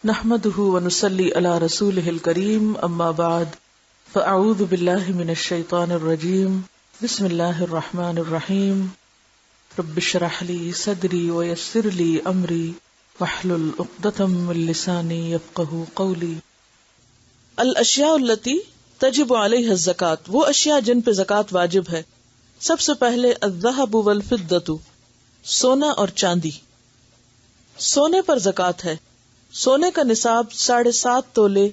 نحمده ونصلي على رسوله الكريم اما بعد فاعوذ بالله من الشيطان الرجيم بسم الله الرحمن الرحيم رب اشرح لي صدري ويسر لي امري واحلل عقدة من لساني يفقهوا قولي. الاشیاء التي تجب عليها الزکاة، وہ اشیاء جن پہ زکوٰۃ واجب ہے. سب سے پہلے الذهب والفضة، سونا اور چاندی. سونے پر زکوٰۃ ہے. سونے کا نصاب 7.5 تولے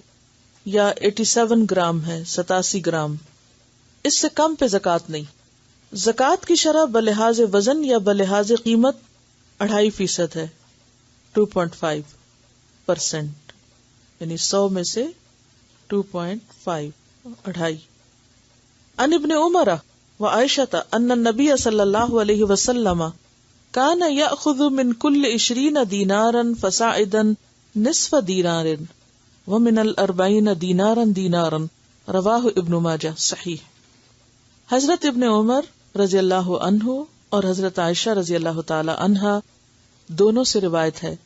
یا 87 گرام ہے، 87 گرام. اس سے کم پہ زکوٰۃ نہیں. زکوٰۃ کی شرح بلحاظ وزن یا بلحاظ قیمت 2.5% ہے، 2.5%، یعنی 100 میں سے 2.5 2.5. عن ابن عمر وعائشة ان النبی صلی اللہ علیہ وسلم كان يأخذ من كل 20 دینارا فصاعدا نصف دینار ومن 40 دینارا دینارا. رواہ ابن ماجہ. صحیح. حضرت ابن عمر رضی اللہ عنہ اور حضرت عائشہ رضی اللہ تعالی عنہا دونوں سے روایت ہے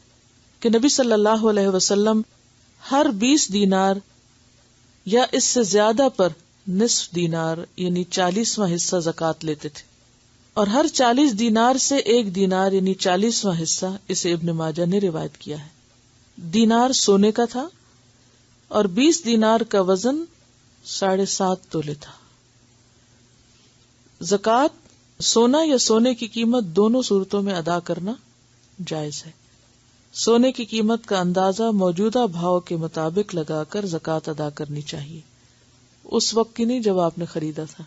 کہ نبی صلی اللہ علیہ وسلم ہر 20 دینار یا اس سے زیادہ پر نصف دینار یعنی 40واں حصہ زکوٰۃ لیتے تھے، اور ہر 40 دینار سے 1 دینار یعنی 40واں حصہ. اسے ابن ماجہ نے روایت کیا ہے. دینار سونے کا تھا اور 20 دینار کا وزن 7.5 تولے تھا. زکوٰۃ سونا یا سونے کی قیمت دونوں صورتوں میں ادا کرنا جائز ہے. سونے کی قیمت کا اندازہ موجودہ بھاؤ کے مطابق لگا کر زکوٰۃ ادا کرنی چاہیے. اس وقت کی نہیں جب آپ نے خریدا تھا،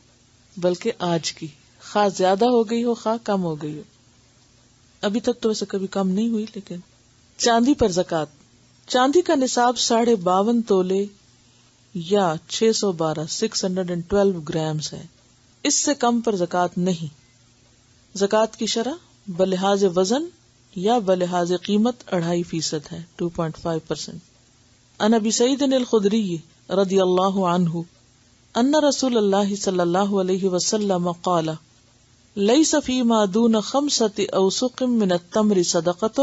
بلکہ آج کی، خواہ زیادہ ہو گئی ہو خواہ کم ہو گئی ہو. ابھی تک تو ویسے کبھی کم نہیں ہوئی. لیکن چاندی پر زکوٰۃ. چاندی کا نصاب 52.5 تولے یا 612 گرامز ہے. اس سے کم پر زکوٰۃ نہیں. زکوٰۃ کی شرح بلحاظ وزن یا بلحاظ قیمت 2.5% ہے، 2.5%. عن ابی سعید الخدری رضی اللہ عنہ ان رسول اللہ صلی اللہ علیہ وسلم قال لیس فیما دون 5 اوسق من التمر صدقۃ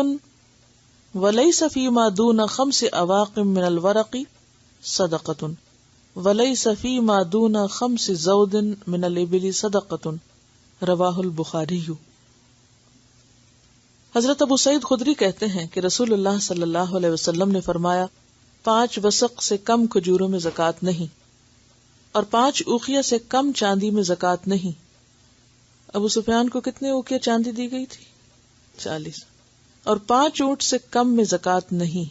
ولیس فیما دون 5 اواق من الورق صدقۃ ولیس فیما دون 5 زود من الابل صدقۃ. رواہ البخاری. حضرت ابو سعید خدری کہتے ہیں کہ رسول اللہ صلی اللہ علیہ وسلم نے فرمایا 5 وسق سے کم کھجوروں میں زکوٰۃ نہیں، اور 5 اوقیہ سے کم چاندی میں زکوٰۃ نہیں. ابو سفیان کو کتنے اوقیہ چاندی دی گئی تھی؟ 40. اور 5 اونٹ سے کم میں زکوٰۃ نہیں.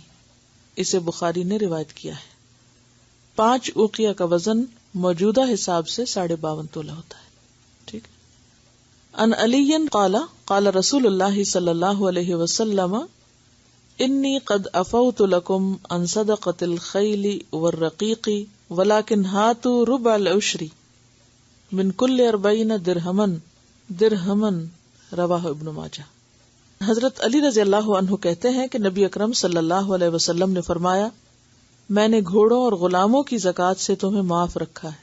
اسے بخاری نے روایت کیا ہے. 5 اوقیہ کا وزن موجودہ حساب سے 52.5 تولہ ہوتا ہے. ٹھیک. ان علی قال قال رسول اللہ صلی اللہ علیہ وسلم انی قد افوت لکم عن صدقۃ الخیل والرقیق ولکن ہاتوا ربع العشر من کل 40 درہما. رواہ ابن ماجہ. حضرت علی رضی اللہ عنہ کہتے ہیں کہ نبی اکرم صلی اللہ علیہ وسلم نے فرمایا میں نے گھوڑوں اور غلاموں کی زکوٰۃ سے تمہیں معاف رکھا ہے.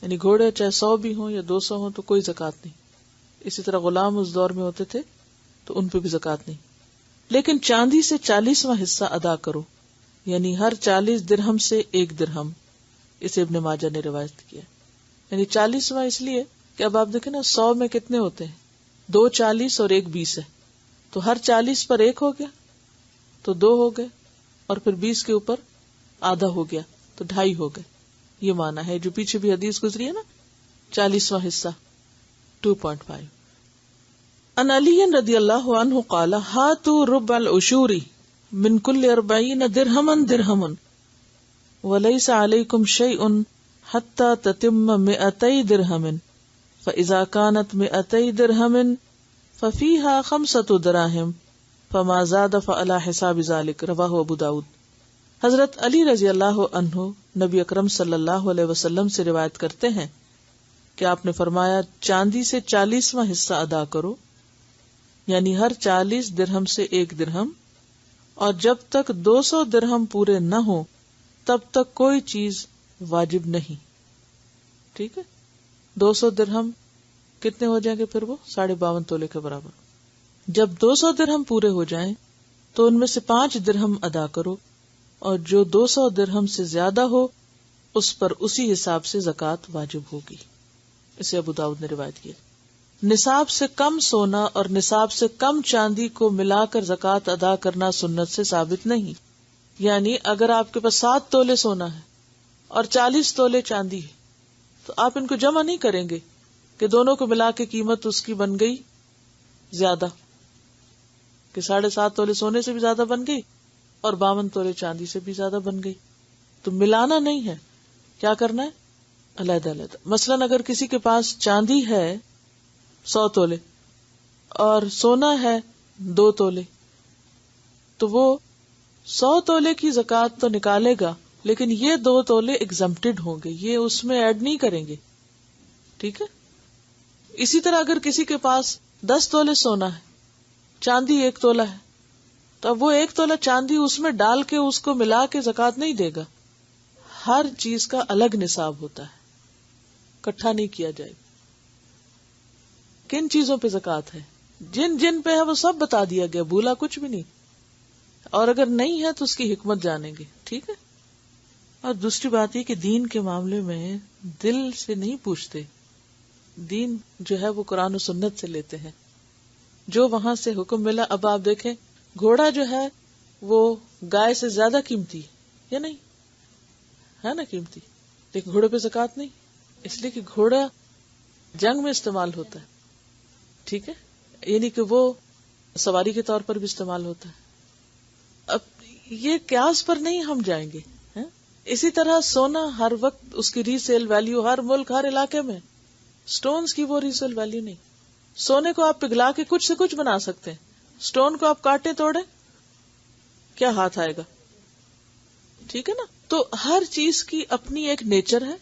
یعنی گھوڑے چاہے 100 بھی ہوں یا 200 ہوں تو کوئی زکوٰۃ نہیں. اسی طرح غلام اس دور میں ہوتے تھے تو ان پہ بھی زکوٰۃ نہیں. لیکن چاندی سے 40واں حصہ ادا کرو، یعنی ہر 40 درہم سے 1 درہم. اسے ابن ماجہ نے روایت کیا. یعنی 40واں اس لیے کہ اب آپ دیکھیں نا 100 میں کتنے ہوتے ہیں، 2 40 اور 1 20 ہے، تو ہر 40 پر 1 ہو گیا تو 2 ہو گئے، اور پھر 20 کے اوپر آدھا ہو گیا تو 2.5 ہو گئے. یہ معنی ہے جو پیچھے بھی حدیث گزری ہے نا، 40واں حصہ 2.5. ان علی رضی اللہ عنہ قال ہاتوا ربع العشور من کل 40 درہما درہما ولیس علیکم شیء حتی تتم 200 درہم فاذا كانت 200 درہم ففیہا 5 دراہم فما زاد فعلی حساب ذلک. رواہ ابو داود. حضرت علی رضی اللہ عنہ نبی اکرم صلی اللہ علیہ وسلم سے روایت کرتے ہیں کہ آپ نے فرمایا چاندی سے 40واں حصہ ادا کرو، یعنی ہر 40 درہم سے 1 درہم، اور جب تک 200 درہم پورے نہ ہو تب تک کوئی چیز واجب نہیں. ٹھیک ہے. 200 درہم کتنے ہو جائیں گے پھر؟ وہ 52.5 تولے کے برابر. جب 200 درہم پورے ہو جائیں تو ان میں سے 5 درہم ادا کرو، اور جو 200 درہم سے زیادہ ہو اس پر اسی حساب سے زکوٰۃ واجب ہوگی. اسے ابو داؤد نے روایت کیا. نصاب سے کم سونا اور نصاب سے کم چاندی کو ملا کر زکوٰۃ ادا کرنا سنت سے ثابت نہیں. یعنی اگر آپ کے پاس 7 تولے سونا ہے اور 40 تولے چاندی ہے تو آپ ان کو جمع نہیں کریں گے کہ دونوں کو ملا کے قیمت اس کی بن گئی زیادہ، کہ 7.5 تولے سونے سے بھی زیادہ بن گئی اور 52 تولے چاندی سے بھی زیادہ بن گئی. تو ملانا نہیں ہے. کیا کرنا ہے؟ علیحدہ علیحدہ. مثلاً اگر کسی کے پاس چاندی ہے 100 تولے اور سونا ہے 2 تولے تو وہ 100 تولے کی زکوٰۃ تو نکالے گا، لیکن یہ 2 تولے ایگزمپٹڈ ہوں گے، یہ اس میں ایڈ نہیں کریں گے. ٹھیک ہے. اسی طرح اگر کسی کے پاس 10 تولے سونا ہے، چاندی 1 تولہ ہے، تو اب وہ 1 تولہ چاندی اس میں ڈال کے اس کو ملا کے زکوٰۃ نہیں دے گا. ہر چیز کا الگ نصاب ہوتا ہے، اکٹھا نہیں کیا جائے. کن چیزوں پہ زکوٰۃ ہے، جن جن پہ ہے وہ سب بتا دیا گیا، بھولا کچھ بھی نہیں. اور اگر نہیں ہے تو اس کی حکمت جانیں گے. ٹھیک ہے. اور دوسری بات یہ کہ دین کے معاملے میں دل سے نہیں پوچھتے. دین جو ہے وہ قرآن و سنت سے لیتے ہیں، جو وہاں سے حکم ملا. اب آپ دیکھیں گھوڑا جو ہے وہ گائے سے زیادہ قیمتی یا نہیں ہے نا؟ قیمتی. لیکن گھوڑے پہ زکوٰۃ نہیں، اس لیے کہ گھوڑا جنگ میں استعمال ہوتا ہے. ٹھیک ہے. یعنی کہ وہ سواری کے طور پر بھی استعمال ہوتا ہے. اب یہ قیاس پر نہیں ہم جائیں گے. اسی طرح سونا ہر وقت اس کی ری سیل ویلیو ہر ملک ہر علاقے میں، سٹونز کی وہ ری سیل ویلیو نہیں. سونے کو آپ پگھلا کے کچھ سے کچھ بنا سکتے ہیں، سٹون کو آپ کاٹے توڑے کیا ہاتھ آئے گا. ٹھیک ہے نا. تو ہر چیز کی اپنی ایک نیچر ہے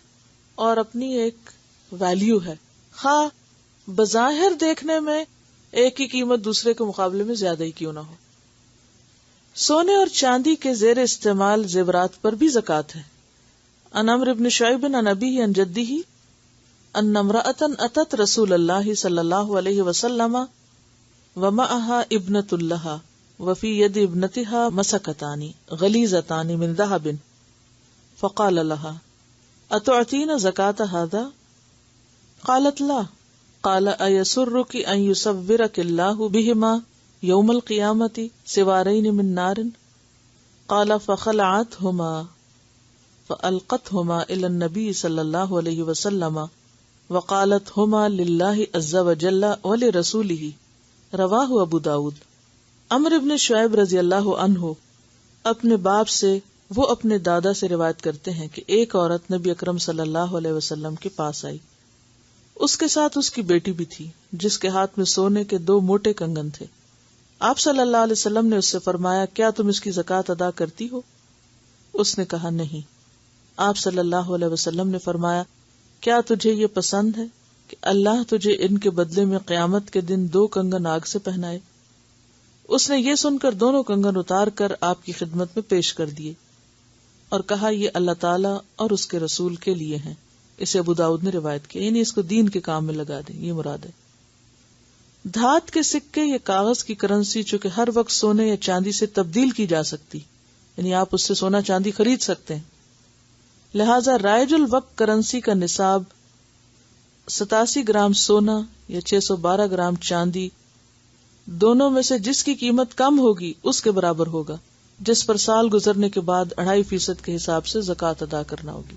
اور اپنی ایک ویلیو ہے، خواہ بظاہر دیکھنے میں ایک ہی قیمت دوسرے کے مقابلے میں زیادہ ہی کیوں نہ ہو. سونے اور چاندی کے زیر استعمال زیورات پر بھی زکوٰۃ ہے. عن عمرو بن شعیب عن ابیہ عن جدہ ان امرأۃ اتت رسول اللہ صلی اللہ علیہ وسلم ومعها ابنۃ لها وفی ید ابنتها مسکتان غلیظتان من ذهب فقال لها اتعطین زکاة هذا؟ قالت لا. قال ایسرک ان یصورک اللہ بہما یوم القیامت سوارین من نار؟ قال فخلعتهما فألقتهما الى النبی صلی اللہ علیہ وسلم وقالت هما للہ عز وجل ولرسولہ. رواہ ابو داود. عمرو بن شعیب رضی اللہ عنہ اپنے باپ سے، وہ اپنے دادا سے روایت کرتے ہیں کہ ایک عورت نبی اکرم صلی اللہ علیہ وسلم کے پاس آئی. اس کے ساتھ اس کی بیٹی بھی تھی جس کے ہاتھ میں سونے کے 2 موٹے کنگن تھے. آپ صلی اللہ علیہ وسلم نے اس سے فرمایا کیا تم اس کی زکوٰۃ ادا کرتی ہو؟ اس نے کہا نہیں. آپ صلی اللہ علیہ وسلم نے فرمایا کیا تجھے یہ پسند ہے کہ اللہ تجھے ان کے بدلے میں قیامت کے دن 2 کنگن آگ سے پہنائے؟ اس نے یہ سن کر دونوں کنگن اتار کر آپ کی خدمت میں پیش کر دیے اور کہا یہ اللہ تعالیٰ اور اس کے رسول کے لیے ہیں. اسے ابو داؤد نے روایت کیا. یعنی اس کو دین کے کام میں لگا دیں، یہ مراد ہے. دھات کے سکے یا کاغذ کی کرنسی چونکہ ہر وقت سونے یا چاندی سے تبدیل کی جا سکتی، یعنی آپ اس سے سونا چاندی خرید سکتے ہیں، لہذا رائج الوقت کرنسی کا نصاب 87 گرام سونا یا 612 گرام چاندی، دونوں میں سے جس کی قیمت کم ہوگی اس کے برابر ہوگا، جس پر سال گزرنے کے بعد 2.5% کے حساب سے زکوٰۃ ادا کرنا ہوگی.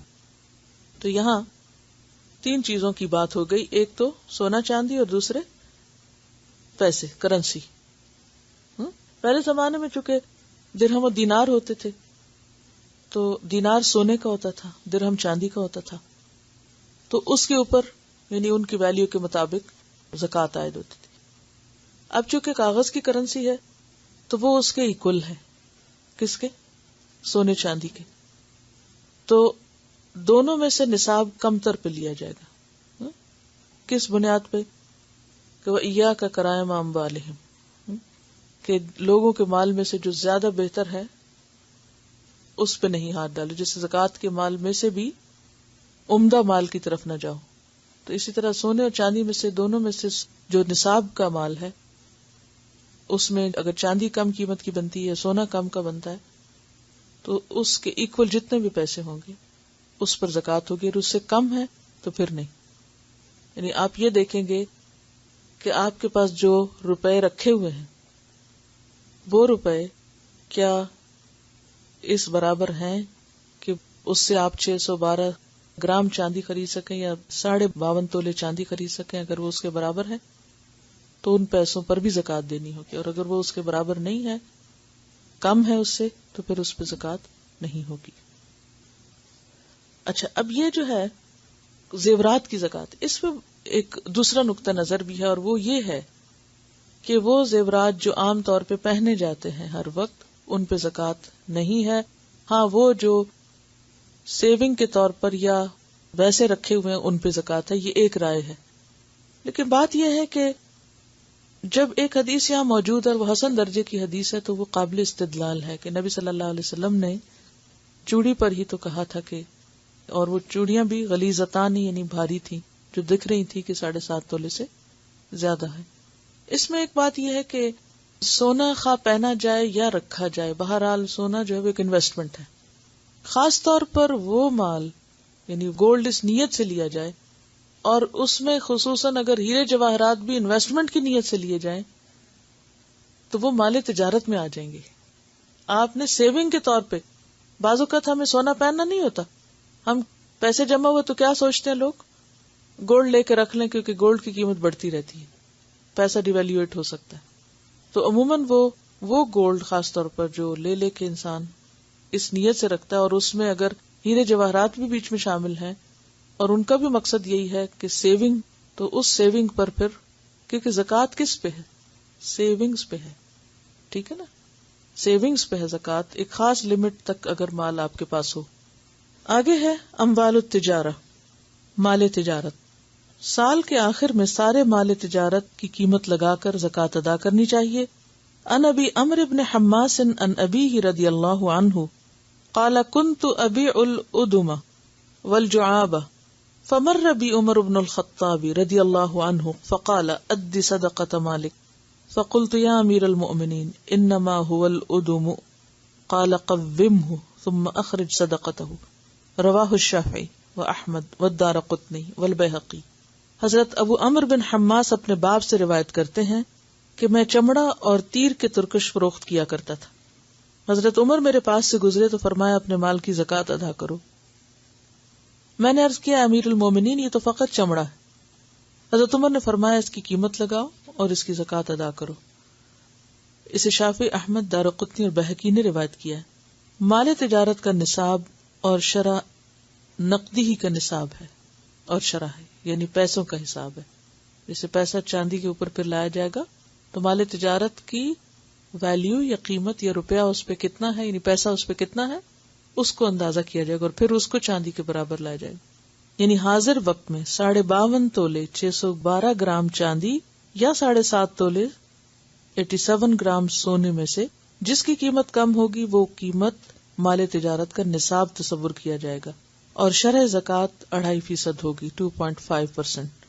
تو یہاں 3 چیزوں کی بات ہو گئی، ایک تو سونا چاندی اور دوسرے پیسے، کرنسی. پہلے زمانے میں چونکہ درہم و دینار ہوتے تھے تو دینار سونے کا ہوتا تھا، درہم چاندی کا ہوتا تھا، تو اس کے اوپر یعنی ان کی ویلیو کے مطابق زکوٰۃ عائد ہوتی تھی. اب چونکہ کاغذ کی کرنسی ہے تو وہ اس کے ایکول ہے، کس کے؟ سونے چاندی کے. تو دونوں میں سے نصاب کم تر پہ لیا جائے گا. کس بنیاد پہ؟ کہ وَإِيَّاكَ كَرَائِمَ أَمْوَالِهِمْ، کہ لوگوں کے مال میں سے جو زیادہ بہتر ہے اس پہ نہیں ہاتھ ڈالو، جیسے زکوٰۃ کے مال میں سے بھی عمدہ مال کی طرف نہ جاؤ. تو اسی طرح سونے اور چاندی میں سے دونوں میں سے جو نصاب کا مال ہے اس میں اگر چاندی کم قیمت کی بنتی ہے، سونا کم کا بنتا ہے، تو اس کے ایکول جتنے بھی پیسے ہوں گے اس پر زکوٰۃ ہوگی، اور اس سے کم ہے تو پھر نہیں. یعنی آپ یہ دیکھیں گے کہ آپ کے پاس جو روپے رکھے ہوئے ہیں وہ روپے کیا اس برابر ہیں کہ اس سے آپ 612 گرام چاندی خرید سکیں یا 52.5 تولے چاندی خرید سکیں. اگر وہ اس کے برابر ہے تو ان پیسوں پر بھی زکوٰۃ دینی ہوگی، اور اگر وہ اس کے برابر نہیں ہے، کم ہے اس سے، تو پھر اس پہ زکوٰۃ نہیں ہوگی. اچھا، اب یہ جو ہے زیورات کی زکوٰۃ، اس پہ ایک دوسرا نقطہ نظر بھی ہے، اور وہ یہ ہے کہ وہ زیورات جو عام طور پہ پہنے جاتے ہیں ہر وقت، ان پہ زکوٰۃ نہیں ہے. ہاں، وہ جو سیونگ کے طور پر یا ویسے رکھے ہوئے ہیں ان پہ زکوٰۃ ہے. یہ ایک رائے ہے. لیکن بات یہ ہے کہ جب ایک حدیث یہاں موجود ہے اور وہ حسن درجے کی حدیث ہے تو وہ قابل استدلال ہے کہ نبی صلی اللہ علیہ وسلم نے چوڑی پر ہی تو کہا تھا کہ، اور وہ چوڑیاں بھی غلیظتان یعنی بھاری تھیں، جو دکھ رہی تھی کہ 7.5 تولے سے زیادہ ہے. اس میں ایک بات یہ ہے کہ سونا خواہ پہنا جائے یا رکھا جائے، بہرحال سونا جو ہے وہ ایک انویسٹمنٹ ہے. خاص طور پر وہ مال یعنی گولڈ اس نیت سے لیا جائے، اور اس میں خصوصاً اگر ہیرے جواہرات بھی انویسٹمنٹ کی نیت سے لیے جائیں تو وہ مال تجارت میں آ جائیں گے. آپ نے سیونگ کے طور پہ، بعض اوقات ہمیں سونا پہننا نہیں ہوتا، ہم پیسے جمع ہوئے تو کیا سوچتے ہیں لوگ، گولڈ لے کے رکھ لیں کیونکہ گولڈ کی قیمت بڑھتی رہتی ہے، پیسہ ڈیویلیویٹ ہو سکتا ہے. تو عموماً وہ گولڈ خاص طور پر جو لے کے انسان اس نیت سے رکھتا ہے، اور اس میں اگر ہیرے جواہرات بھی بیچ میں شامل ہیں اور ان کا بھی مقصد یہی ہے کہ سیونگ، تو اس سیونگ پر پھر، کیونکہ زکوٰۃ کس پہ ہے، سیونگز پہ ہے، ٹھیک ہے نا، سیونگز پہ ہے زکوٰۃ، ایک خاص لمٹ تک اگر مال آپ کے پاس ہو. آگے ہے اموال التجارہ، مال تجارت. سال کے آخر میں سارے مال تجارت کی قیمت لگا کر زکوٰۃ ادا کرنی چاہیے. ان ابی عمرو بن حماس ان ابیہ رضی اللہ عنہ قال كنت ابيع الادم والجعاب فمر بي عمر بن الخطاب رضی اللہ عنہ فقال اد صدقة مالك فقلت يا امير المؤمنين انما هو الادم قال قومه ثم اخرج صدقته رواہ الشافعی واحمد والدارقطنی والبیہقی. حضرت ابو عمرو بن حماس اپنے باپ سے روایت کرتے ہیں کہ میں چمڑا اور تیر کے ترکش فروخت کیا کرتا تھا. حضرت عمر میرے پاس سے گزرے تو فرمایا اپنے مال کی زکوٰۃ ادا کرو. میں نے عرض کیا امیر المومنین یہ تو فقط چمڑا ہے. حضرت عمر نے فرمایا اس کی قیمت لگاؤ اور اس کی زکوٰۃ ادا کرو. اسے شافعی، احمد، دارقطنی اور بہقی نے روایت کیا ہے. مال تجارت کا نصاب اور شرح نقدی ہی کا نصاب ہے اور شرح ہے، یعنی پیسوں کا حساب ہے. جیسے پیسہ چاندی کے اوپر پھر لایا جائے گا تو مال تجارت کی ویلیو یا قیمت یا روپیہ اس پہ کتنا ہے، یعنی پیسہ اس پہ کتنا ہے، اس کو اندازہ کیا جائے گا اور پھر اس کو چاندی کے برابر لایا جائے گا. یعنی حاضر وقت میں 52.5 تولے 612 گرام چاندی یا 7.5 تولے 87 گرام سونے میں سے جس کی قیمت کم ہوگی وہ قیمت مال تجارت کا نصاب تصور کیا جائے گا، اور شرح زکوٰۃ 2.5% ہوگی، 2.5%.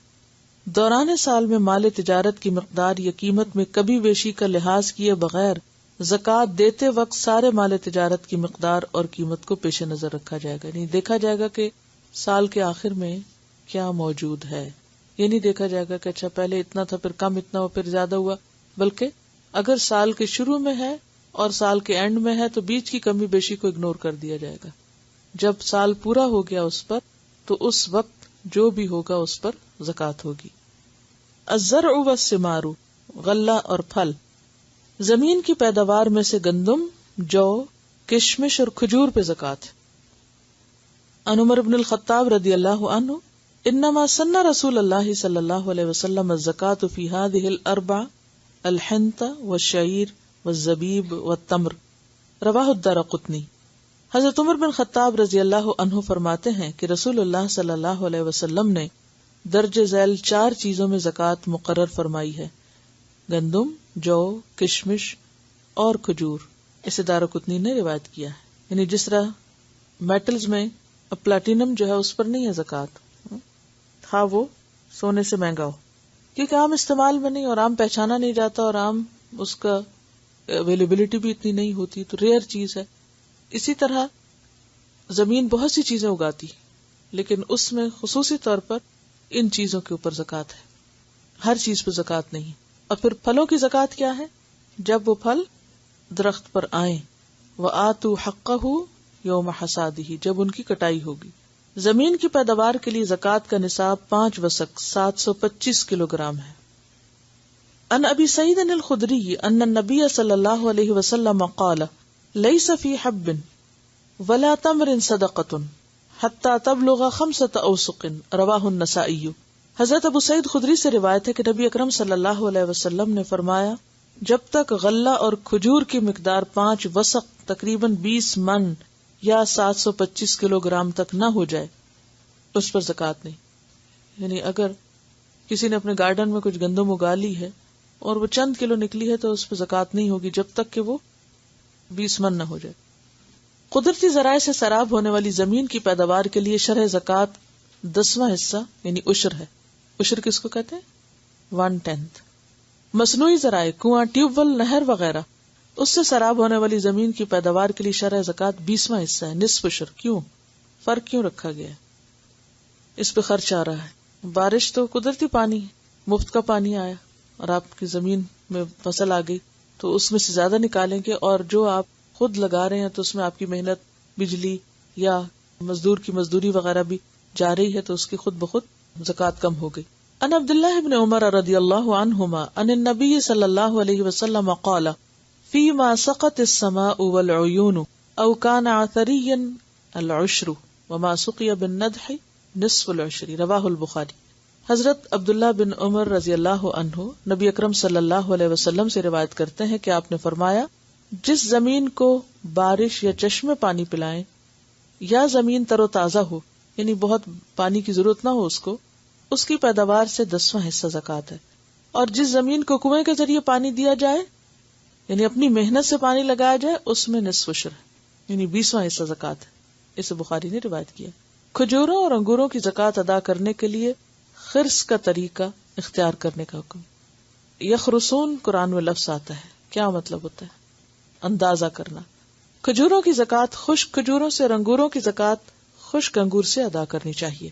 دوران سال میں مال تجارت کی مقدار یا قیمت میں کبھی بیشی کا لحاظ کیے بغیر زکوٰۃ دیتے وقت سارے مال تجارت کی مقدار اور قیمت کو پیش نظر رکھا جائے گا. یعنی دیکھا جائے گا کہ سال کے آخر میں کیا موجود ہے. یہ نہیں دیکھا جائے گا کہ اچھا پہلے اتنا تھا پھر کم اتنا ہوا پھر زیادہ ہوا، بلکہ اگر سال کے شروع میں ہے اور سال کے اینڈ میں ہے تو بیچ کی کمی بیشی کو اگنور کر دیا جائے گا. جب سال پورا ہو گیا اس پر تو اس وقت جو بھی ہوگا اس پر زکوٰۃ ہوگی. الزرع والثمار، غلہ اور پھل. زمین کی پیداوار میں سے گندم، جو، کشمش اور کھجور پہ زکوٰۃ ہے. عن عمر بن الخطاب رضی اللہ عنہ انما سن رسول اللہ صلی اللہ علیہ وسلم الزکوٰۃ فی هذه الاربع الحنطہ والشعیر والزبیب والتمر. رواہ الدارقطنی. حضرت عمر بن خطاب رضی اللہ عنہ فرماتے ہیں کہ رسول اللہ صلی اللہ علیہ وسلم نے درج ذیل 4 چیزوں میں زکوٰۃ مقرر فرمائی ہے: گندم، جو، کشمش اور کھجور. اسے دارقطنی نے روایت کیا ہے. یعنی جس طرح میٹلز میں پلاٹینم جو ہے اس پر نہیں ہے زکوٰۃ، ہاں وہ سونے سے مہنگا ہو، کیونکہ عام استعمال میں نہیں اور عام پہچانا نہیں جاتا اور عام اس کا اویلیبلٹی بھی اتنی نہیں ہوتی، تو ریئر چیز ہے. اسی طرح زمین بہت سی چیزیں اگاتی، لیکن اس میں خصوصی طور پر ان چیزوں کے اوپر زکوٰۃ ہے، ہر چیز پہ زکوٰۃ نہیں۔ اور پھر پھلوں کی زکوٰۃ کیا ہے؟ جب وہ پھل درخت پر آئیں، وَآتُوا حَقَّهُ يَوْمَ حَصَادِهِ، جب ان کی کٹائی ہوگی۔ زمین کی پیداوار کے لیے زکوٰۃ کا نصاب 5 وسق 725 کلو گرام ہے۔ ان ابی سعید الخدری ان النبی صلی اللہ علیہ وسلم قال لیس فی حب ولا تمر صدقۃ حتی تبلغ 5 اوسق، رواہ النسائی۔ حضرت ابو سعید خدری سے روایت ہے کہ نبی اکرم صلی اللہ علیہ وسلم نے فرمایا، جب تک غلہ اور کھجور کی مقدار 5 وسق تقریباً 20 من یا 725 کلو گرام تک نہ ہو جائے اس پر زکوٰۃ نہیں۔ یعنی اگر کسی نے اپنے گارڈن میں کچھ گندم اگا لی ہے اور وہ چند کلو نکلی ہے تو اس پہ زکوٰۃ نہیں ہوگی جب تک کہ وہ 20 من نہ ہو جائے۔ قدرتی ذرائع سے سیراب ہونے والی زمین کی پیداوار کے لیے شرح زکوٰۃ 10واں حصہ یعنی عشر ہے۔ عشر کس کو کہتے ہیں؟ 1/10۔ مصنوعی ذرائع، کنواں، ٹیوب ویل، نہر وغیرہ، اس سے سیراب ہونے والی زمین کی پیداوار کے لیے شرح زکوٰۃ 20واں حصہ ہے، نصف عشر۔ کیوں فرق کیوں رکھا گیا ہے؟ اس پہ خرچ آ رہا ہے۔ بارش تو قدرتی پانی ہے، مفت کا پانی آیا اور آپ کی زمین میں فصل آ گئی تو اس میں سے زیادہ نکالیں گے، اور جو آپ خود لگا رہے ہیں تو اس میں آپ کی محنت، بجلی یا مزدور کی مزدوری وغیرہ بھی جا رہی ہے تو اس کی خود بخود زکوٰۃ کم ہو گئی۔ ان عبداللہ بن عمر رضی اللہ عنہما ان النبی صلی اللہ علیہ وسلم قال فیما سقط السماء والعیون او کان عثریا العشر وما سقی بالندح نصف العشر، رواہ البخاری۔ حضرت عبداللہ بن عمر رضی اللہ عنہ نبی اکرم صلی اللہ علیہ وسلم سے روایت کرتے ہیں کہ آپ نے فرمایا، جس زمین کو بارش یا چشمے پانی پلائیں یا زمین تر و تازہ ہو، یعنی بہت پانی کی ضرورت نہ ہو اس کی پیداوار سے 10واں حصہ زکوٰۃ ہے، اور جس زمین کو کنویں کے ذریعے پانی دیا جائے یعنی اپنی محنت سے پانی لگایا جائے اس میں نصف عشر ہے، یعنی 20واں حصہ زکوٰۃ ہے۔ اسے بخاری نے روایت کیا۔ کھجوروں اور انگوروں کی زکوٰۃ ادا کرنے کے لیے خرس کا طریقہ اختیار کرنے کا حکم۔ یخرسون قرآن میں لفظ آتا ہے، کیا مطلب ہوتا ہے؟ اندازہ کرنا۔ کھجوروں کی زکوٰۃ خشک کھجوروں سے اور انگوروں کی زکوٰۃ خشک انگور سے ادا کرنی چاہیے،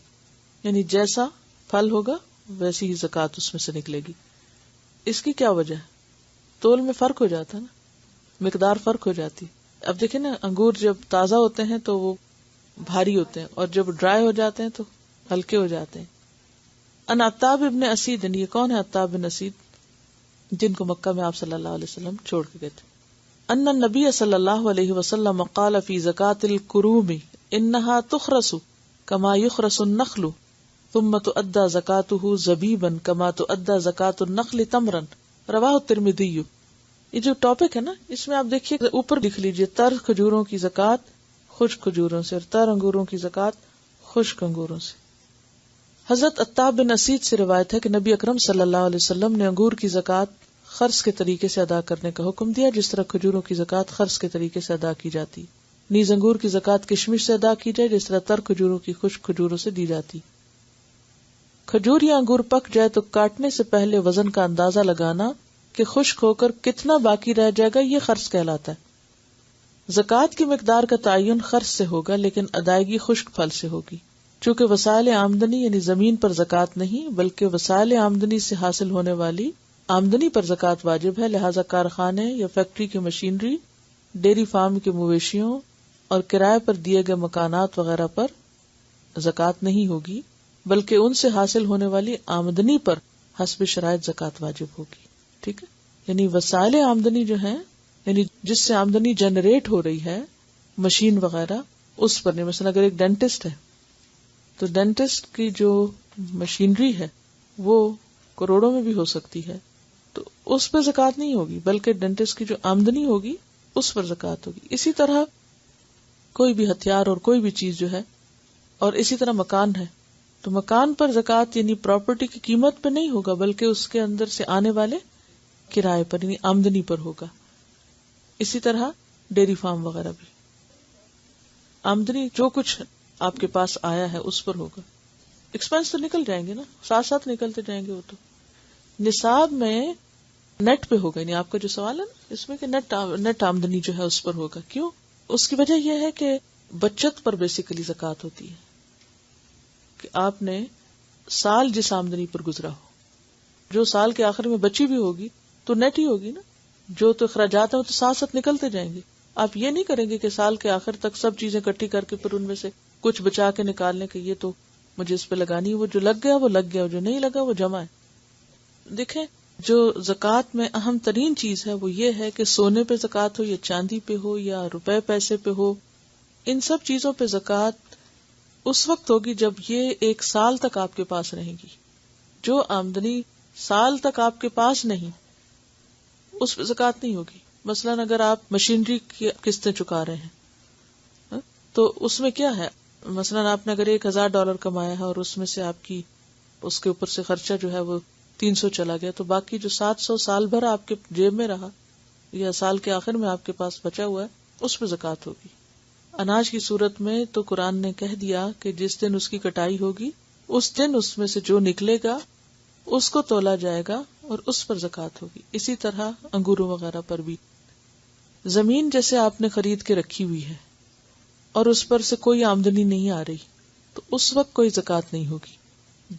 یعنی جیسا پھل ہوگا ویسی ہی زکوٰۃ اس میں سے نکلے گی۔ اس کی کیا وجہ ہے؟ تول میں فرق ہو جاتا ہے نا، مقدار فرق ہو جاتی۔ اب دیکھیں نا، انگور جب تازہ ہوتے ہیں تو وہ بھاری ہوتے ہیں اور جب ڈرائی ہو جاتے ہیں تو ہلکے ہو جاتے ہیں۔ ان عتاب ابن اسید، یہ کون ہے عتاب بن اسید؟ جن کو مکہ میں آپ صلی اللہ علیہ وسلم چھوڑ کے گئے تھے۔ ان النبی صلی اللہ علیہ وسلم قال فی زکاة الکروم انہا تخرس کما یخرس النخل ثم تؤدى زکاتہ زبیبا کما تؤدى زکاة النخل تمرا، رواہ الترمذی۔ یہ جو ٹاپک ہے نا، اس میں آپ دیکھیے اوپر لکھ لیجیے تر کھجوروں کی زکوٰۃ خشک کھجوروں سے اور تر انگوروں کی زکوٰۃ خشک انگوروں سے۔ حضرت عتاب بن اسید سے روایت ہے کہ نبی اکرم صلی اللہ علیہ وسلم نے انگور کی زکوٰۃ خرص کے طریقے سے ادا کرنے کا حکم دیا، جس طرح کھجوروں کی زکوٰۃ خرص کے طریقے سے ادا کی جاتی۔ نیز انگور کی زکوٰۃ کشمش سے ادا کی جائے جس طرح تر کھجوروں کی خشک کھجوروں سے دی جاتی۔ کھجور یا انگور پک جائے تو کاٹنے سے پہلے وزن کا اندازہ لگانا کہ خشک ہو کر کتنا باقی رہ جائے گا، یہ خرص کہلاتا ہے۔ زکوٰۃ کی مقدار کا تعین خرص سے ہوگا لیکن ادائیگی خشک پھل سے ہوگی، چونکہ وسائل آمدنی یعنی زمین پر زکوٰۃ نہیں بلکہ وسائل آمدنی سے حاصل ہونے والی آمدنی پر زکوٰۃ واجب ہے، لہذا کارخانے یا فیکٹری کی مشینری، ڈیری فارم کے مویشیوں اور کرائے پر دیے گئے مکانات وغیرہ پر زکوٰۃ نہیں ہوگی، بلکہ ان سے حاصل ہونے والی آمدنی پر حسب شرائط زکوٰۃ واجب ہوگی۔ ٹھیک ہے، یعنی وسائل آمدنی جو ہیں، یعنی جس سے آمدنی جنریٹ ہو رہی ہے، مشین وغیرہ، اس پر نہیں۔ مثلا اگر ایک ڈینٹسٹ ہے تو ڈینٹسٹ کی جو مشینری ہے وہ کروڑوں میں بھی ہو سکتی ہے، تو اس پہ زکوٰۃ نہیں ہوگی بلکہ ڈینٹسٹ کی جو آمدنی ہوگی اس پر زکوٰۃ ہوگی۔ اسی طرح کوئی بھی ہتھیار اور کوئی بھی چیز جو ہے، اور اسی طرح مکان ہے تو مکان پر زکوٰۃ یعنی پراپرٹی کی قیمت پہ نہیں ہوگا بلکہ اس کے اندر سے آنے والے کرائے پر یعنی آمدنی پر ہوگا۔ اسی طرح ڈیری فارم وغیرہ بھی آمدنی جو کچھ آپ کے پاس آیا ہے اس پر ہوگا۔ ایکسپینس تو نکل جائیں گے نا، ساتھ ساتھ نکلتے جائیں گے، وہ تو نصاب میں نیٹ پہ ہوگا، یعنی آپ کا جو سوال ہے نا اس میں کہ نیٹ آمدنی جو ہے اس پر ہوگا۔ کیوں؟ اس کی وجہ یہ ہے کہ بچت پر بیسیکلی زکوٰۃ ہوتی ہے کہ آپ نے سال جس آمدنی پر گزرا ہو، جو سال کے آخر میں بچی بھی ہوگی تو نیٹ ہی ہوگی نا، جو تو اخراجات ہیں وہ تو ساتھ ساتھ نکلتے جائیں گے. آپ یہ نہیں کریں گے کہ سال کے آخر تک سب چیزیں اکٹھی کر کے پھر ان میں سے کچھ بچا کے نکالنے کے یہ تو مجھے اس پہ لگانی ہے، وہ جو لگ گیا وہ لگ گیا، جو نہیں لگا وہ جمع ہے. دیکھیں جو زکوٰۃ میں اہم ترین چیز ہے وہ یہ ہے کہ سونے پہ زکوٰۃ ہو یا چاندی پہ ہو یا روپے پیسے پہ ہو، ان سب چیزوں پہ زکوٰۃ اس وقت ہوگی جب یہ 1 سال تک آپ کے پاس رہے گی. جو آمدنی سال تک آپ کے پاس نہیں اس پہ زکوٰۃ نہیں ہوگی. مثلاً اگر آپ مشینری کی قسطیں چکا رہے ہیں تو اس میں کیا ہے، مثلاً آپ نے اگر $1,000 کمایا ہے اور اس میں سے آپ کی اس کے اوپر سے خرچہ جو ہے وہ 300 چلا گیا، تو باقی جو 700 سال بھر آپ کے جیب میں رہا یا سال کے آخر میں آپ کے پاس بچا ہوا ہے اس پہ زکوٰۃ ہوگی. اناج کی صورت میں تو قرآن نے کہہ دیا کہ جس دن اس کی کٹائی ہوگی اس دن اس میں سے جو نکلے گا اس کو تولا جائے گا اور اس پر زکوٰۃ ہوگی. اسی طرح انگوروں وغیرہ پر بھی. زمین جیسے آپ نے خرید کے رکھی ہوئی ہے اور اس پر سے کوئی آمدنی نہیں آ رہی تو اس وقت کوئی زکوٰۃ نہیں ہوگی.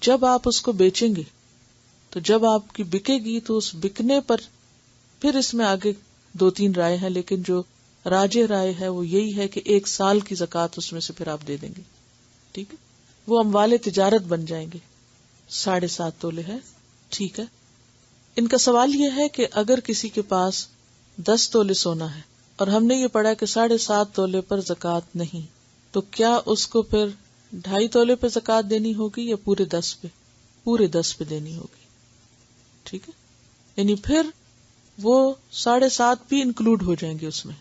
جب آپ اس کو بیچیں گے تو جب آپ کی بکے گی تو اس بکنے پر پھر اس میں آگے 2-3 رائے ہیں، لیکن جو راجح رائے ہے وہ یہی ہے کہ 1 سال کی زکوٰۃ اس میں سے پھر آپ دے دیں گے. ٹھیک ہے، وہ اموال تجارت بن جائیں گے. 7.5 تولے ہے. ٹھیک ہے. ان کا سوال یہ ہے کہ اگر کسی کے پاس 10 تولے سونا ہے اور ہم نے یہ پڑھا کہ 7.5 تولے پر زکوٰۃ نہیں، تو کیا اس کو پھر 2.5 تولے پہ زکوٰۃ دینی ہوگی یا پورے 10 پہ؟ پورے 10 پہ دینی ہوگی. ٹھیک ہے، یعنی پھر وہ 7.5 بھی انکلوڈ ہو جائیں گے اس میں.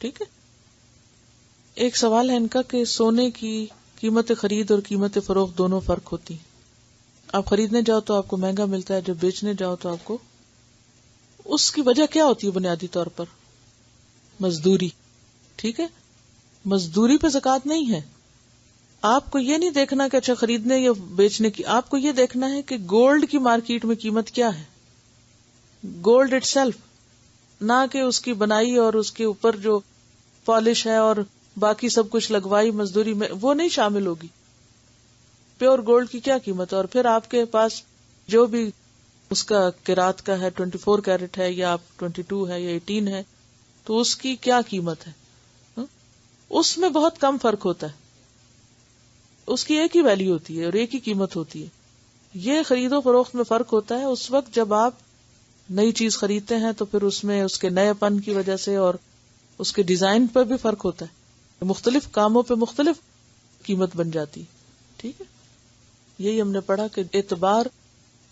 ٹھیک ہے. ایک سوال ہے ان کا کہ سونے کی قیمت خرید اور قیمت فروخت دونوں فرق ہوتی ہیں. آپ خریدنے جاؤ تو آپ کو مہنگا ملتا ہے، جب بیچنے جاؤ تو آپ کو، اس کی وجہ کیا ہوتی ہے؟ بنیادی طور پر مزدوری. ٹھیک ہے، مزدوری پہ زکوٰۃ نہیں ہے. آپ کو یہ نہیں دیکھنا کہ اچھا خریدنے یا بیچنے کی، آپ کو یہ دیکھنا ہے کہ گولڈ کی مارکیٹ میں قیمت کیا ہے، گولڈ اٹ سیلف، نہ کہ اس کی بنائی اور اس کے اوپر جو پالش ہے اور باقی سب کچھ لگوائی مزدوری میں وہ نہیں شامل ہوگی. پیور گولڈ کی کیا قیمت ہے، اور پھر آپ کے پاس جو بھی اس کا قیرات کا ہے 24 کیرٹ ہے یا آپ 22 ہے یا 18 ہے تو اس کی کیا قیمت ہے. اس میں بہت کم فرق ہوتا ہے، اس کی ایک ہی ویلیو ہوتی ہے اور ایک ہی قیمت ہوتی ہے. یہ خرید و فروخت میں فرق ہوتا ہے اس وقت جب آپ نئی چیز خریدتے ہیں تو پھر اس میں اس کے نئے پن کی وجہ سے اور اس کے ڈیزائن پر بھی فرق ہوتا ہے، مختلف کاموں پہ مختلف قیمت بن جاتی. ٹھیک ہے، یہی ہم نے پڑھا کہ اعتبار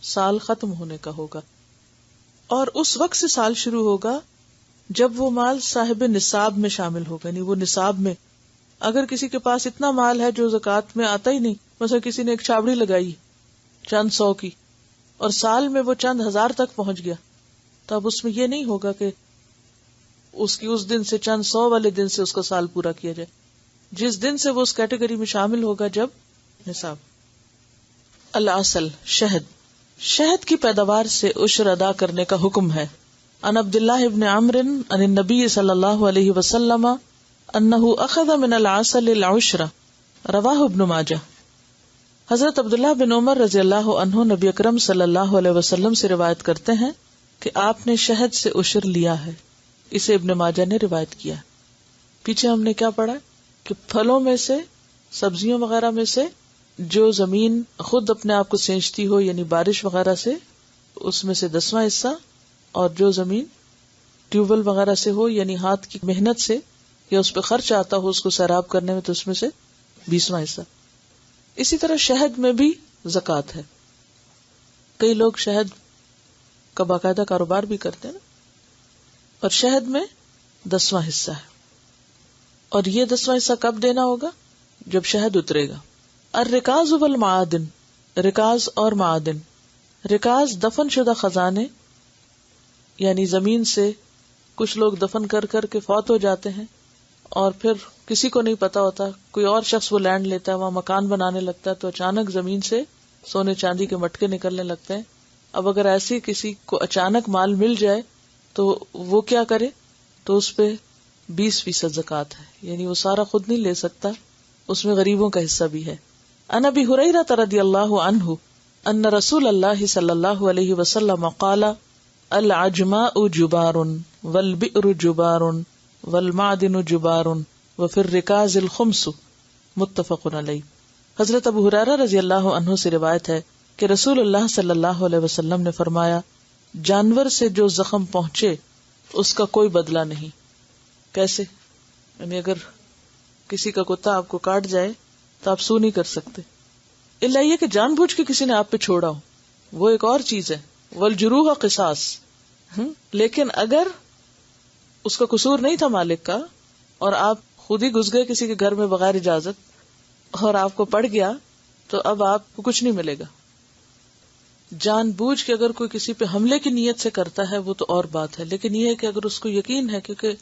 سال ختم ہونے کا ہوگا اور اس وقت سے سال شروع ہوگا جب وہ مال صاحب نصاب میں شامل ہوگا. یعنی وہ نصاب میں، اگر کسی کے پاس اتنا مال ہے جو زکوٰۃ میں آتا ہی نہیں، مثلا کسی نے ایک چھابڑی لگائی چند 100 کی اور سال میں وہ چند ہزار تک پہنچ گیا، تو اب اس میں یہ نہیں ہوگا کہ اس کی اس دن سے چند 100 والے دن سے اس کا سال پورا کیا جائے، جس دن سے وہ اس کیٹیگری میں شامل ہوگا جب نصاب. الاصل شہد کی پیداوار سے عشر ادا کرنے کا حکم ہے. عن عبداللہ ابن عمرو عن النبی صلی اللہ علیہ وسلم انہ اخذ من العسل العشر، رواہ ابن ماجہ. حضرت عبداللہ بن عمر رضی اللہ عنہ نبی اکرم صلی اللہ علیہ وسلم سے روایت کرتے ہیں کہ آپ نے شہد سے عشر لیا ہے. اسے ابن ماجہ نے روایت کیا. پیچھے ہم نے کیا پڑھا کہ پھلوں میں سے، سبزیوں وغیرہ میں سے جو زمین خود اپنے آپ کو سینچتی ہو یعنی بارش وغیرہ سے، اس میں سے 10واں حصہ، اور جو زمین ٹیوب ویل وغیرہ سے ہو یعنی ہاتھ کی محنت سے یا اس پہ خرچ آتا ہو اس کو سیراب کرنے میں، تو اس میں سے 20واں حصہ. اسی طرح شہد میں بھی زکوٰۃ ہے. کئی لوگ شہد کا باقاعدہ کاروبار بھی کرتے ہیں نا، اور شہد میں 10واں حصہ ہے. اور یہ 10واں حصہ کب دینا ہوگا؟ جب شہد اترے گا. الرکاز والمعادن، رکاز اور معادن. رکاز دفن شدہ خزانے، یعنی زمین سے کچھ لوگ دفن کر کر کے فوت ہو جاتے ہیں اور پھر کسی کو نہیں پتا ہوتا، کوئی اور شخص وہ لینڈ لیتا ہے، وہاں مکان بنانے لگتا ہے، تو اچانک زمین سے سونے چاندی کے مٹکے نکلنے لگتے ہیں. اب اگر ایسی کسی کو اچانک مال مل جائے تو وہ کیا کرے؟ تو اس پہ 20% زکوٰۃ ہے، یعنی وہ سارا خود نہیں لے سکتا، اس میں غریبوں کا حصہ بھی ہے۔ عن ابی ہریرہ رضی اللہ عنہ ان رسول اللہ صلی اللہ علیہ وسلم قال العجماء جبار والبئر جبار والمعدن جبار وفی الرکاز الخمس، متفق علیہ۔ حضرت ابو ہریرہ رضی اللہ عنہ سے روایت ہے کہ رسول اللہ صلی اللہ علیہ وسلم نے فرمایا، جانور سے جو زخم پہنچے اس کا کوئی بدلہ نہیں۔ کیسے؟ یعنی اگر کسی کا کتا آپ کو کاٹ جائے تو آپ سو نہیں کر سکتے، الا یہ کہ جان بوجھ کے کسی نے آپ پہ چھوڑا ہو، وہ ایک اور چیز ہے، والجروح قصاص۔ لیکن اگر اس کا قصور نہیں تھا مالک کا، اور آپ خود ہی گھس گئے کسی کے گھر میں بغیر اجازت اور آپ کو پڑ گیا، تو اب آپ کو کچھ نہیں ملے گا۔ جان بوجھ کے اگر کوئی کسی پہ حملے کی نیت سے کرتا ہے وہ تو اور بات ہے، لیکن یہ ہے کہ اگر اس کو یقین ہے، کیونکہ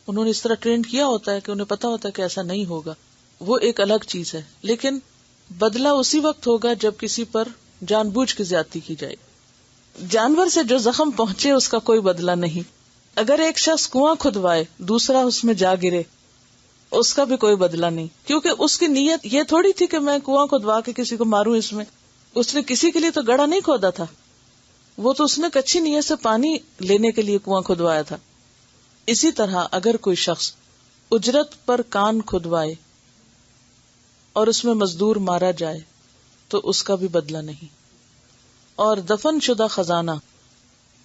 انہوں نے اس طرح ٹرین کیا ہوتا ہے کہ انہیں پتا ہوتا ہے کہ ایسا نہیں ہوگا، وہ ایک الگ چیز ہے۔ لیکن بدلہ اسی وقت ہوگا جب کسی پر جان بوجھ کے زیادتی کی جائے۔ جانور سے جو زخم پہنچے اس کا کوئی بدلہ نہیں۔ اگر ایک شخص کنواں کھدوائے، دوسرا اس میں جا گرے، اس کا بھی کوئی بدلہ نہیں، کیونکہ اس کی نیت یہ تھوڑی تھی کہ میں کنواں کھدوا کے کسی کو ماروں۔ اس میں اس نے کسی کے لیے تو گڑھا نہیں کھودا تھا، وہ تو اس نے کچی نیت سے پانی لینے کے لیے کنواں کھدوایا تھا۔ اسی طرح اگر کوئی شخص اجرت پر کان کھدوائے اور اس میں مزدور مارا جائے تو اس کا بھی بدلہ نہیں۔ اور دفن شدہ خزانہ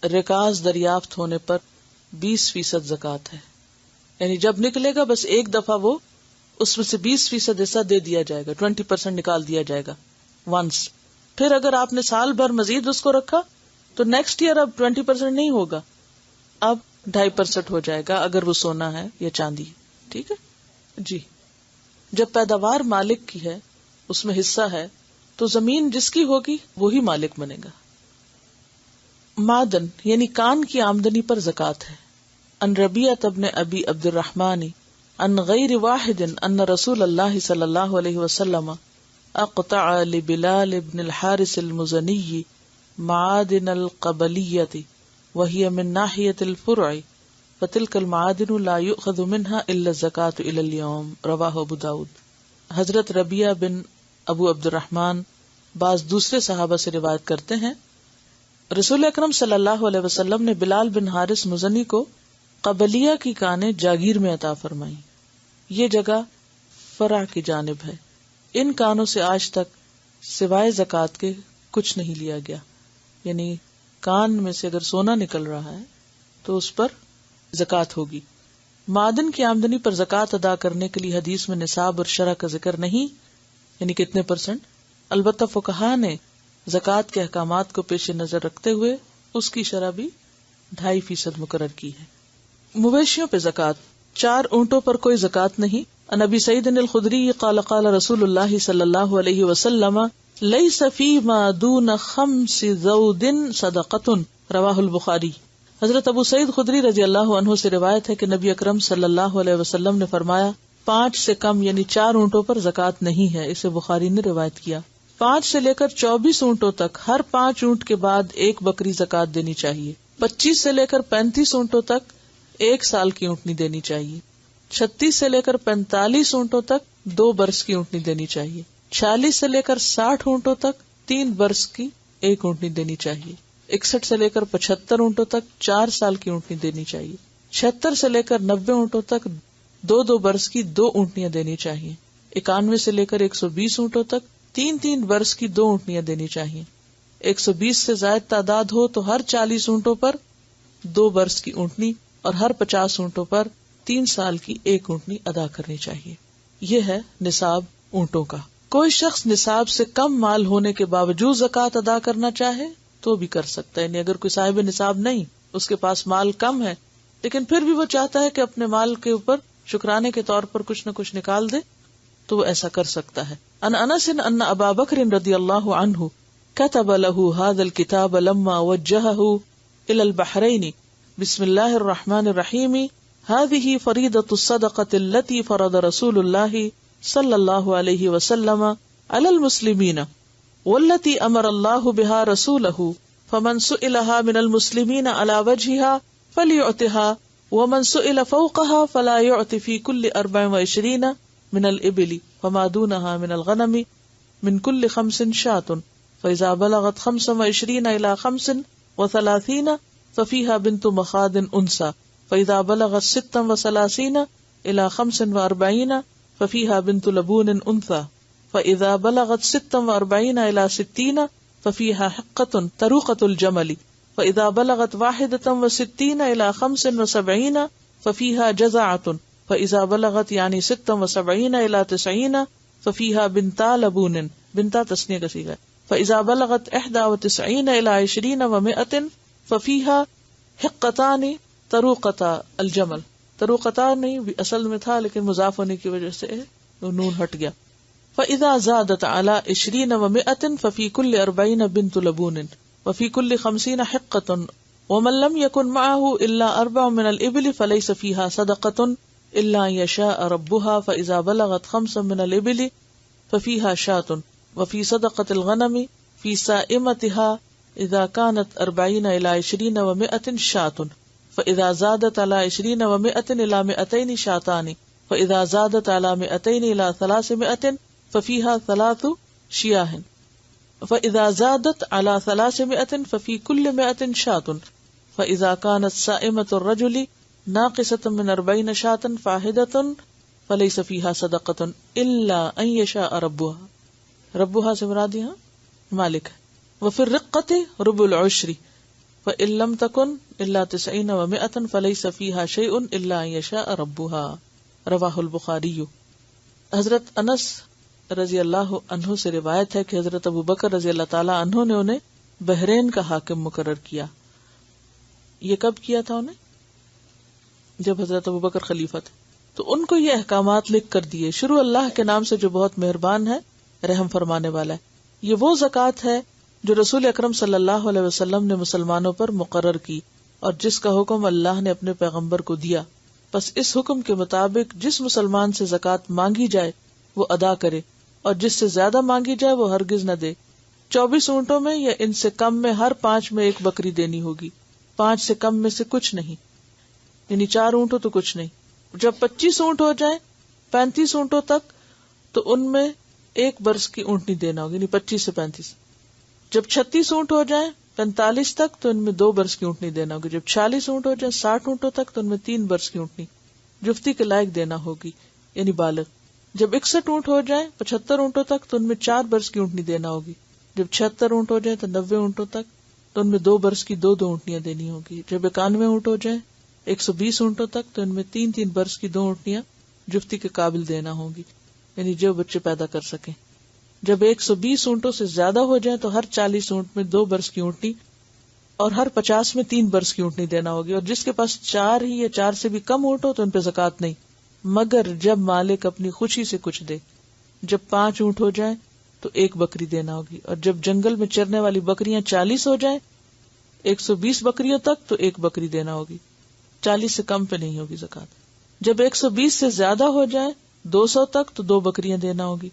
رکاز دریافت ہونے پر 20% زکوٰۃ ہے، یعنی جب نکلے گا بس ایک دفعہ وہ اس میں سے 20% حصہ دے دیا جائے گا، 20% نکال دیا جائے گا ونس۔ پھر اگر آپ نے سال بھر مزید اس کو رکھا تو نیکسٹ ایئر اب 20% نہیں ہوگا، اب 2.5% ہو جائے گا اگر وہ سونا ہے یا چاندی ہے۔ ٹھیک ہے جی۔ جب پیداوار مالک کی ہے، اس میں حصہ ہے، تو زمین جس کی ہوگی وہی مالک بنے گا۔ معدن یعنی کان کی آمدنی پر زکوٰۃ ہے۔ ان ربیعۃ بن ابی عبد الرحمن ان غیر واحد ان رسول اللہ صلی اللہ علیہ وسلم اقطع لبلال بن الحارث المزنی معادن القبلیۃ وهي من ناحیۃ الفرع فتلك المعادن لا يؤخذ منها الا الزکاۃ الى اليوم، رواہ ابو داود۔ حضرت ربیعہ بن ابو عبد الرحمن بعض دوسرے صحابہ سے روایت کرتے ہیں، رسول اکرم صلی اللہ علیہ وسلم نے بلال بن حارث مزنی کو قبلیہ کی کانیں جاگیر میں عطا فرمائی۔ یہ جگہ فرع کی جانب ہے۔ ان کانوں سے آج تک سوائے زکوٰۃ کے کچھ نہیں لیا گیا، یعنی کان میں سے اگر سونا نکل رہا ہے تو اس پر زکوٰۃ ہوگی۔ معدن کی آمدنی پر زکوٰۃ ادا کرنے کے لیے حدیث میں نصاب اور شرح کا ذکر نہیں، یعنی کتنے %۔ البتہ فقہا نے زکوٰۃ کے احکامات کو پیش نظر رکھتے ہوئے اس کی شرح بھی 2.5% مقرر کی ہے۔ مویشیوں پہ زکوٰۃ، 4 اونٹوں پر کوئی زکوٰۃ نہیں۔ عن ابی سعید الخدری قال قال رسول اللہ صلی اللہ علیہ وسلم لیس فیما دون 5 ذود صدقۃ، رواہ البخاری۔ حضرت ابو سعید خدری رضی اللہ عنہ سے روایت ہے کہ نبی اکرم صلی اللہ علیہ وسلم نے فرمایا 5 سے کم یعنی 4 اونٹوں پر زکوٰۃ نہیں ہے۔ اسے بخاری نے روایت کیا۔ 5 سے لے کر 24 اونٹوں تک ہر 5 اونٹ کے بعد 1 بکری زکوٰۃ دینی چاہیے۔ 25 سے لے کر 35 اونٹوں تک 1 سال کی اونٹنی دینی چاہیے۔ 36 سے لے کر 45 اونٹوں تک 2 برس کی اونٹنی دینی چاہیے۔ 46 سے لے کر 60 اونٹوں تک 3 برس کی 1 اونٹنی دینی چاہیے۔ 61 سے لے کر 75 اونٹوں تک 4 سال کی اونٹنی دینی چاہیے۔ 76 سے لے کر 90 اونٹوں تک 2 برس کی 2 اونٹنیاں دینی چاہیے۔ 91 سے لے کر 120 اونٹوں تک 3 برس کی 2 اونٹنیاں دینی چاہیے۔ 120 سے زائد تعداد ہو تو ہر 40 اونٹوں پر 2 برس کی اونٹنی اور ہر 50 اونٹوں پر 3 سال کی 1 اونٹنی ادا کرنی چاہیے۔ یہ ہے نصاب اونٹوں کا۔ کوئی شخص نصاب سے کم مال ہونے کے باوجود زکوٰۃ ادا کرنا چاہے تو بھی کر سکتا ہے، یعنی اگر کوئی صاحب نصاب نہیں، اس کے پاس مال کم ہے لیکن پھر بھی وہ چاہتا ہے کہ اپنے مال کے اوپر شکرانے کے طور پر کچھ نہ کچھ نکال دے تو وہ ایسا کر سکتا ہے۔ ان انس ان ابا بکر رضی اللہ عنہ كتب له هذا الكتاب لما وجهه الى البحرين بسم الله الرحمن الرحيم هذه فريضة الصدقة التي فرض رسول الله صلى الله عليه وسلم على المسلمين والتي امر الله بها رسوله فمن سئلها من المسلمين على وجهها فليعطها ومن سئل فوقها فلا يعطي في كل 24 من الإبل فما دونها من الغنم من كل 5 شاة فإذا بلغت 25 إلى 35 ففيها بنت مخاض أنثى فإذا بلغت 36 إلى 45 ففيها بنت لبون أنثى فإذا بلغت 46 إلى 60 ففيها حقة طروقة الجمل فإذا بلغت 61 إلى 75 ففيها جزعة فإذا بلغت 76 إلى 90 ففيها بنتا لبون بنتا تسنیہ کا صیغہ فإذا بلغت 91 إلى 20 و100 ففيها حقتان طروقتا الجمل. طروقتا نہیں اصل میں تھا لیکن مضاف ہونے کی وجہ سے نون ہٹ گیا. فإذا زادت على 20 و100 ففي كل 40 بنت لبون وفي كل 50 حقة ومن لم يكن معه إلا 4 من الإبل فليس فيها صدقة إلا أن يشاء ربها فإذا بلغت 5 من الإبل ففيها شاة وفي صدقة الغنم في سائمتها إذا كانت 40 إلى 20 و100 شاة فإذا زادت على 20 و100 إلى 200 شاتان فإذا زادت على 200 إلى 300 ففيها 3 شياه فإذا زادت على 300 ففي كل 100 شاة فإذا كانت سائمة الرجل ناقصة من 40 شاة فاحدة فليس فيها صدقة إلا أن يشاء ربها. ربها سے مراد یہاں مالک ہے. وفي الرقة ربع العشر فإن لم تكن إلا 90 و100 فليس فيها شيء إلا أن يشاء ربها. رواہ البخاری. حضرت انس رضی اللہ عنہ سے روایت ہے کہ حضرت ابو بکر رضی اللہ تعالی عنہ نے انہیں بحرین کا حاکم مقرر کیا. یہ کب کیا تھا انہیں؟ جب حضرت ابو بکر خلیفہ تھے. تو ان کو یہ احکامات لکھ کر دیے. شروع اللہ کے نام سے جو بہت مہربان ہے رحم فرمانے والا ہے. یہ وہ زکوٰۃ ہے جو رسول اکرم صلی اللہ علیہ وسلم نے مسلمانوں پر مقرر کی اور جس کا حکم اللہ نے اپنے پیغمبر کو دیا. بس اس حکم کے مطابق جس مسلمان سے زکوٰۃ مانگی جائے وہ ادا کرے اور جس سے زیادہ مانگی جائے وہ ہرگز نہ دے. 24 اونٹوں میں یا ان سے کم میں ہر 5 میں 1 بکری دینی ہوگی. 5 سے کم میں سے کچھ نہیں، یعنی 4 اونٹوں تو کچھ نہیں. جب 25 اونٹ ہو جائیں 35 اونٹوں تک تو ان میں 1 برس کی اونٹنی دینا ہوگی، یعنی 25 سے 35. جب 36 اونٹ ہو جائیں 45 تک تو ان میں 2 برس کی اونٹنی دینا ہوگی. جب 40 اونٹ ہو جائیں 60 اونٹوں تک تو ان میں 3 برس کی اونٹنی جفتی کے لائق دینا ہوگی، یعنی بالغ. جب 61 اونٹ ہو جائیں 75 اونٹوں تک تو ان میں 4 برس کی اونٹنی دینا ہوگی. جب 76 اونٹ ہو جائیں تو 90 اونٹوں تک تو ان میں 2 برس کی 2 اونٹنیاں دینی ہوگی. جب 91 اونٹ ہو جائیں 120 اونٹوں تک تو ان میں 3 برس کی 2 اونٹنیاں جفتی کے قابل دینا ہوگی، یعنی جو بچے پیدا کر سکیں. جب 120 اونٹوں سے زیادہ ہو جائیں تو ہر 40 اونٹ میں 2 برس کی اونٹنی اور ہر 50 میں 3 برس کی اونٹنی دینا ہوگی. اور جس کے پاس 4 ہی یا 4 سے بھی کم اونٹ ہو تو ان پہ زکوٰۃ نہیں، مگر جب مالک اپنی خوشی سے کچھ دے. جب 5 اونٹ ہو جائیں تو 1 بکری دینا ہوگی. اور جب جنگل میں چرنے والی بکریاں 40 ہو جائیں 120 بکریوں تک تو 1 بکری دینا ہوگی. 40 سے کم پہ نہیں ہوگی زکوٰۃ. جب 120 سے زیادہ ہو جائیں 200 تک تو 2 بکریاں دینا ہوگی.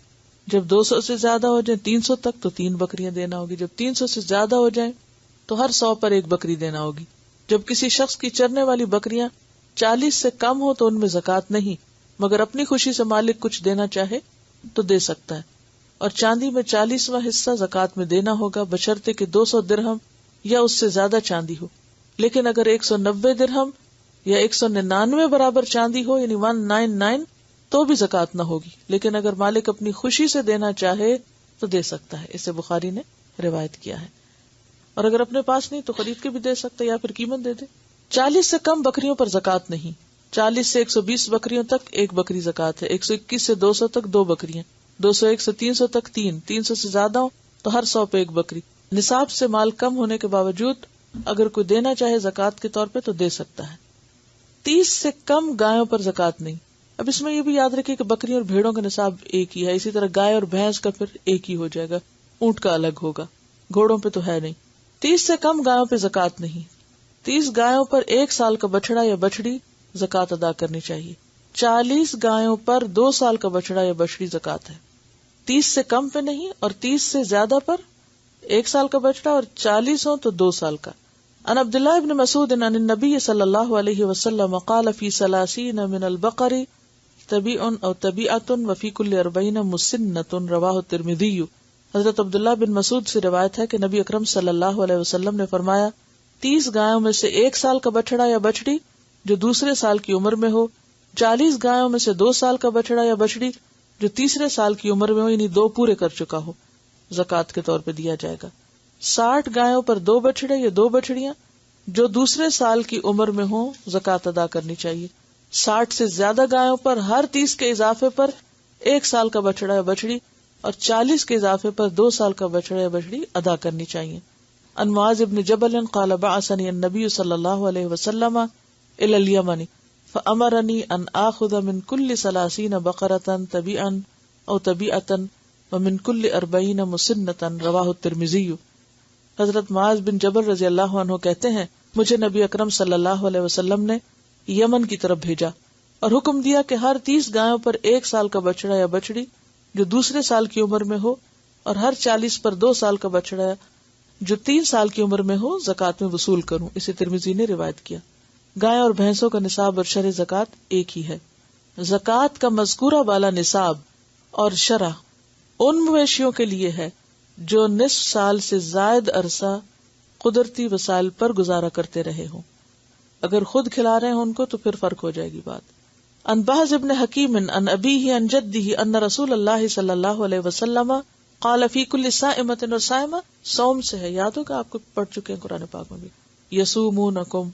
جب 200 سے زیادہ ہو جائیں 300 تک تو 3 بکریاں دینا ہوگی. جب 300 سے زیادہ ہو جائیں تو ہر 100 پر 1 بکری دینا ہوگی. جب کسی شخص کی چرنے والی بکریاں 40 سے کم ہو تو ان میں زکوٰۃ نہیں، مگر اپنی خوشی سے مالک کچھ دینا چاہے تو دے سکتا ہے. اور چاندی میں 40واں حصہ زکوٰۃ میں دینا ہوگا بشرطے کہ 200 درہم یا اس سے زیادہ چاندی ہو. لیکن اگر 190 درہم یا 199 برابر چاندی ہو یعنی 199 تو بھی زکوٰۃ نہ ہوگی. لیکن اگر مالک اپنی خوشی سے دینا چاہے تو دے سکتا ہے. اسے بخاری نے روایت کیا ہے. اور اگر اپنے پاس نہیں تو خرید کے بھی دے سکتا ہے یا پھر قیمت دے دے. 40 سے کم بکریوں پر زکوٰۃ نہیں. 40 سے 120 بکریوں تک 1 بکری زکوٰۃ ہے. 121 سے 200 تک 2 بکریاں. 201 سے 300 تک 3. 300 سے زیادہ ہو تو ہر 100 پہ 1 بکری. نصاب سے مال کم ہونے کے باوجود اگر کوئی دینا چاہے زکوٰۃ کے طور پہ تو دے سکتا ہے. 30 سے کم گایوں پر زکوٰۃ نہیں. اب اس میں یہ بھی یاد رکھیں کہ بکری اور بھیڑوں کا نصاب ایک ہی ہے. اسی طرح گائے اور بھینس کا پھر ایک ہی ہو جائے گا، اونٹ کا الگ ہوگا، گھوڑوں پہ تو ہے نہیں. 30 سے کم گایوں پہ زکوٰۃ نہیں. 30 گایوں پر 1 سال کا بچڑا یا بچڑی زکوٰۃ ادا کرنی چاہیے. 40 گایوں پر 2 سال کا بچڑا یا بچڑی زکوٰۃ ہے. 30 سے کم پہ نہیں اور 30 سے زیادہ پر 1 سال کا بچڑا اور 40 ہو تو 2 سال کا. عن عبداللہ ابن مسعود عن النبی صلی اللہ علیہ وسلم قال فی 30 من البقر تبیع او تبیعۃ وفی کل 40 مسنۃ رواہ الترمذی۔ حضرت عبداللہ بن مسعود سے روایت ہے کہ نبی اکرم صلی اللہ علیہ وسلم نے فرمایا 30 گایوں میں سے 1 سال کا بچڑا یا بچڑی جو دوسرے سال کی عمر میں ہو، 40 گایوں میں سے 2 سال کا بچڑا یا بچڑی جو تیسرے سال کی عمر میں ہو، یعنی 2 پورے کر چکا ہو، زکوٰۃ کے طور پہ دیا جائے گا۔ 60 گایوں پر 2 بچڑے یا 2 بچڑیاں جو دوسرے سال کی عمر میں ہوں، زکوٰۃ ادا کرنی چاہیے۔ 60 سے زیادہ گایوں پر ہر 30 کے اضافے پر 1 سال کا بچڑا یا بچڑی اور 40 کے اضافے پر 2 سال کا بچڑا یا بچڑی ادا کرنی چاہیے۔ ان معاذ بن جبل قال بعثني النبي صلی اللہ علیہ وسلم الى اليمن فامرني ان اخذ من كل 30 بقرة تبيعا او تبيعة ومن كل 40 مسنة رواہ الترمذی۔ حضرت معاذ بن جبل رضی اللہ عنہ کہتے ہیں مجھے نبی اکرم صلی اللہ علیہ وسلم نے یمن کی طرف بھیجا اور حکم دیا کہ ہر 30 گایوں پر 1 سال کا بچڑا یا بچڑی جو دوسرے سال کی عمر میں ہو اور ہر 40 پر 2 سال کا بچڑا جو 3 سال کی عمر میں ہو زکوٰۃ میں وصول کروں۔ اسے ترمذی نے روایت کیا۔ گائے اور بھینسوں کا نصاب اور شرع زکوٰۃ ایک ہی ہے۔ زکوٰۃ کا مذکورہ والا نصاب اور شرع ان مویشیوں کے لیے ہے جو نصف سال سے زائد عرصہ قدرتی وسائل پر گزارا کرتے رہے ہوں۔ اگر خود کھلا رہے ہوں ان کو تو پھر فرق ہو جائے گی بات۔ ان بہز ابن حکیم ان ابیہ ان جدہ ان رسول اللہ صلی اللہ علیہ وسلم قال فی کل صائمۃ، اور صائمہ صوم سے ہے، یاد ہوگا آپ کو پڑھ چکے ہیں قرآن پاک میں بھی۔ یصومونکم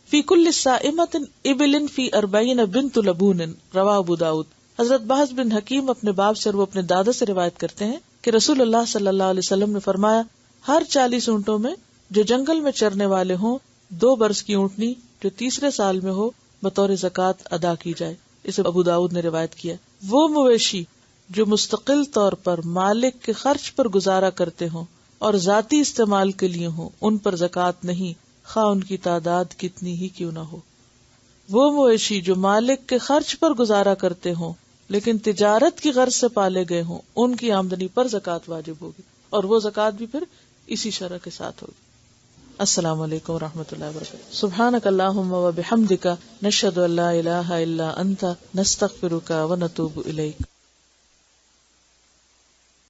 فی کل صائمۃ ابل فی 40 بنت لبون رواہ ابو داؤد۔ حضرت بہز بن حکیم اپنے باپ سے اور وہ اپنے دادا سے روایت کرتے ہیں کہ رسول اللہ صلی اللہ علیہ وسلم نے فرمایا ہر 40 اونٹوں میں جو جنگل میں چرنے والے ہوں 2 برس کی اونٹنی جو تیسرے سال میں ہو بطور زکوٰۃ ادا کی جائے۔ اسے ابو داؤد نے روایت کیا۔ وہ مویشی جو مستقل طور پر مالک کے خرچ پر گزارا کرتے ہوں اور ذاتی استعمال کے لیے ہوں ان پر زکوٰۃ نہیں، خواہ ان کی تعداد کتنی ہی کیوں نہ ہو۔ وہ مویشی جو مالک کے خرچ پر گزارا کرتے ہوں لیکن تجارت کی غرض سے پالے گئے ہوں ان کی آمدنی پر زکوٰۃ واجب ہوگی، اور وہ زکوٰۃ بھی پھر اسی شرح کے ساتھ ہوگی۔ السلام علیکم ورحمۃ اللہ وبرکاتہ۔ سبحانک اللہم وبحمدک، نشہد ان لا الہ الا انت، نستغفرک ونتوب الیک۔